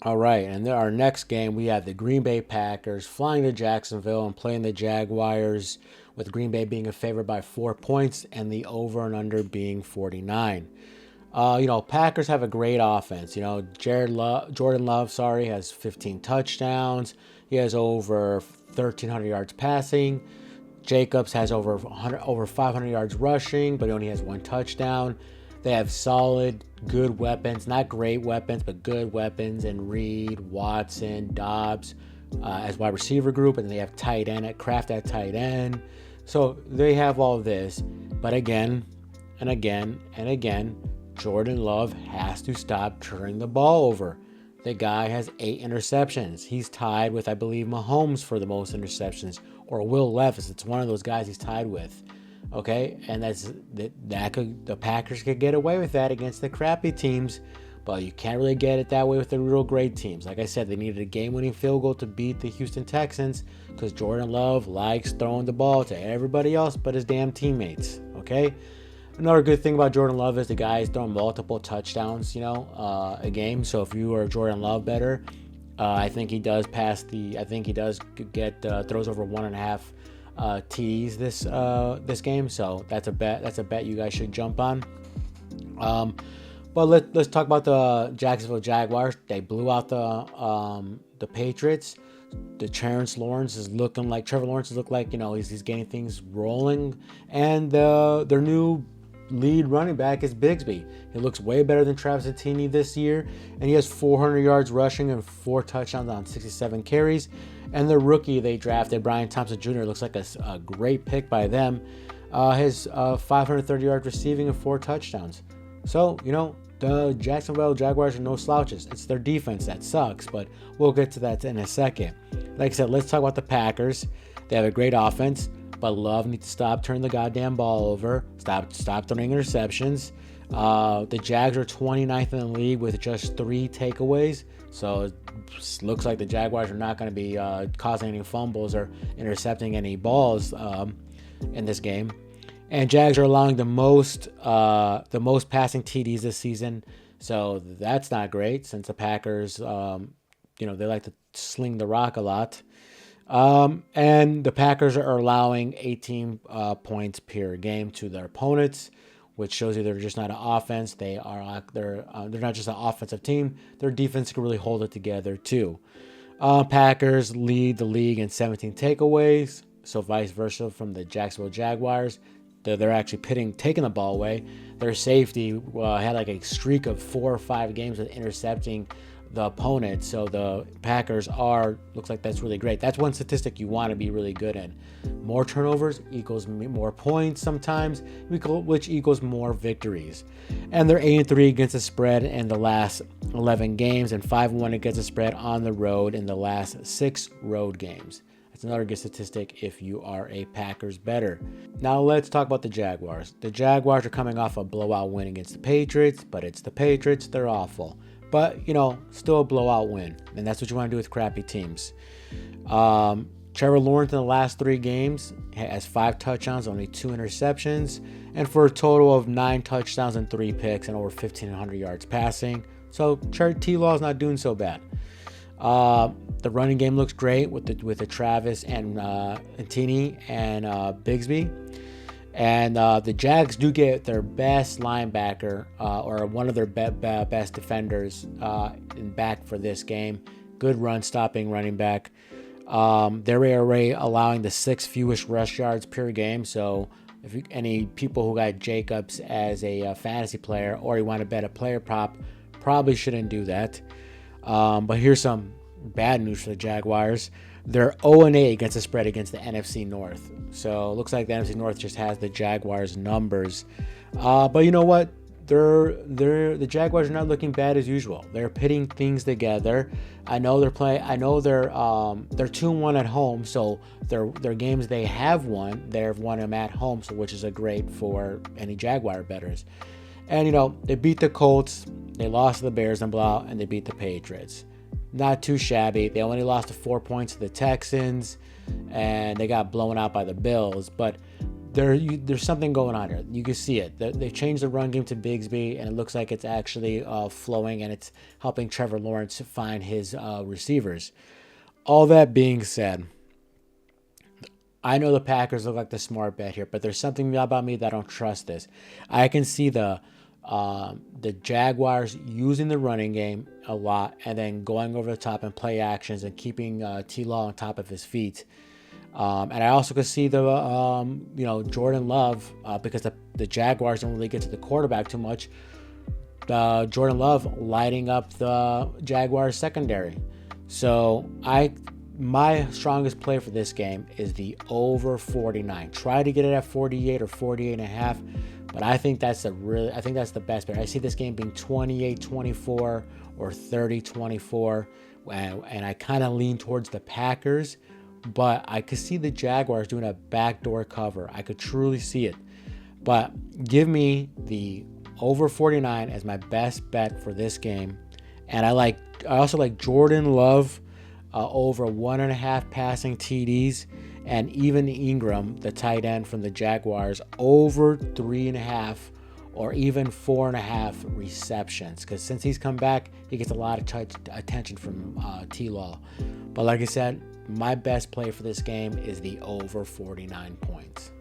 All right, and then our next game, we have the Green Bay Packers flying to Jacksonville and playing the Jaguars, with Green Bay being a favorite by 4 points and the over and under being 49. Packers have a great offense. Jordan Love, has 15 touchdowns. He has over 1,300 yards passing. Jacobs has over 500 yards rushing, but he only has one touchdown. They have solid, good weapons, not great weapons, but good weapons. And Reed, Watson, Dobbs as wide receiver group, and they have tight end at Kraft at tight end. So they have all this, but again and again and again, Jordan Love has to stop turning the ball over. The guy has 8 interceptions. He's tied with, I believe, Mahomes for the most interceptions, or Will Levis. It's one of those guys he's tied with. Okay, and the Packers could get away with that against the crappy teams, but you can't really get it that way with the real great teams. Like I said, they needed a game-winning field goal to beat the Houston Texans because Jordan Love likes throwing the ball to everybody else but his damn teammates. Okay. Another good thing about Jordan Love is the guy is throwing multiple touchdowns, a game. So if you are Jordan Love better, I think he does I think he does get throws over 1.5 TDs this game. So that's a bet. That's a bet you guys should jump on. But let's talk about the Jacksonville Jaguars. They blew out the Patriots. Trevor Lawrence is looking like he's getting things rolling, and their new lead running back is Bigsby. He looks way better than Travis Etienne this year, and he has 400 yards rushing and 4 touchdowns on 67 carries. And the rookie they drafted, Brian Thompson Jr., looks like a great pick by them. His 530 yards receiving and 4 touchdowns. So, the Jacksonville Jaguars are no slouches. It's their defense that sucks, but we'll get to that in a second. Like I said, let's talk about the Packers. They have a great offense, but Love needs to stop turning the goddamn ball over. Stop throwing interceptions. The Jags are 29th in the league with just 3 takeaways. So it looks like the Jaguars are not going to be causing any fumbles or intercepting any balls in this game. And Jags are allowing the most passing TDs this season. So that's not great since the Packers, they like to sling the rock a lot. And the Packers are allowing 18 points per game to their opponents, which shows you they're just not an offense. They're not just an offensive team. Their defense can really hold it together too. Packers lead the league in 17 takeaways, so vice versa from the Jacksonville Jaguars. They're actually taking the ball away. Their safety had like a streak of 4 or 5 games with intercepting the opponent. So the Packers looks like that's really great. That's one statistic you want to be really good in. More turnovers equals more points sometimes, which equals more victories. And they're 8-3 against the spread in the last 11 games and 5-1 against the spread on the road in the last 6 road games. That's another good statistic if you are a Packers bettor. Now let's talk about the Jaguars. The Jaguars are coming off a blowout win against the Patriots, but it's the Patriots. They're awful. But, still a blowout win. And that's what you want to do with crappy teams. Trevor Lawrence in the last 3 games has 5 touchdowns, only 2 interceptions, and for a total of 9 touchdowns and 3 picks and over 1,500 yards passing. So T-Law is not doing so bad. The running game looks great with the Travis and Etienne and Bigsby. And the Jags do get their best linebacker or one of their best defenders back for this game. Good run-stopping running back. They're already allowing the 6th fewest rush yards per game. So if any people who got Jacobs as a fantasy player or you want to bet a player prop, probably shouldn't do that. But here's some bad news for the Jaguars. They're 0-8 against the spread against the NFC North. So it looks like the NFC North just has the Jaguars numbers. But you know what? The Jaguars are not looking bad as usual. They're pitting things together. I know they're 2-1 at home, so their games they have won, they've won them at home, so which is a great for any Jaguar bettors. And they beat the Colts, they lost to the Bears and blowout, and they beat the Patriots. Not too shabby. They only lost to 4 points to the Texans, and they got blown out by the Bills. But there's something going on here. You can see it. They changed the run game to Bigsby, and it looks like it's actually flowing, and it's helping Trevor Lawrence find his receivers. All that being said, I know the Packers look like the smart bet here, but there's something about me that I don't trust this. I can see the Jaguars using the running game a lot and then going over the top and play actions and keeping T-Law on top of his feet. And I also could see the Jordan Love, because the Jaguars don't really get to the quarterback too much. Jordan Love lighting up the Jaguars secondary. So my strongest play for this game is the over 49. Try to get it at 48 or 48 and a half, but I think that's the best bet. I see this game being 28-24 or 30-24, and I kind of lean towards the Packers, but I could see the Jaguars doing a backdoor cover. I could truly see it. But give me the over 49 as my best bet for this game. And I also like Jordan Love over 1.5 passing TDs, and even Ingram, the tight end from the Jaguars, over 3.5 or even 4.5 receptions. Because since he's come back, he gets a lot of attention from T-Law. But like I said, my best play for this game is the over 49 points.